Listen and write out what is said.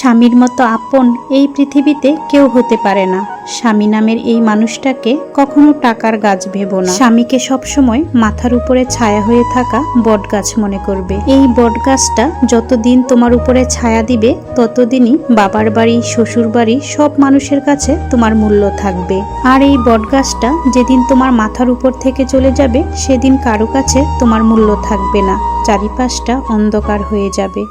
স্বামীর মতো আপন এই পৃথিবীতে কেউ হতে পারে না। স্বামী নামের এই মানুষটাকে কখনো টাকার গাছ ভেবো না। স্বামীকে সবসময় মাথার উপরে ছায়া হয়ে থাকা বট গাছ মনে করবে। এই বট গাছটা যতদিন তোমার উপরে ছায়া দিবে ততদিনই বাবার বাড়ি, শ্বশুর বাড়ি সব মানুষের কাছে তোমার মূল্য থাকবে। আর এই বট গাছটা যেদিন তোমার মাথার উপর থেকে চলে যাবে সেদিন কারো কাছে তোমার মূল্য থাকবে না, চারিপাশটা অন্ধকার হয়ে যাবে।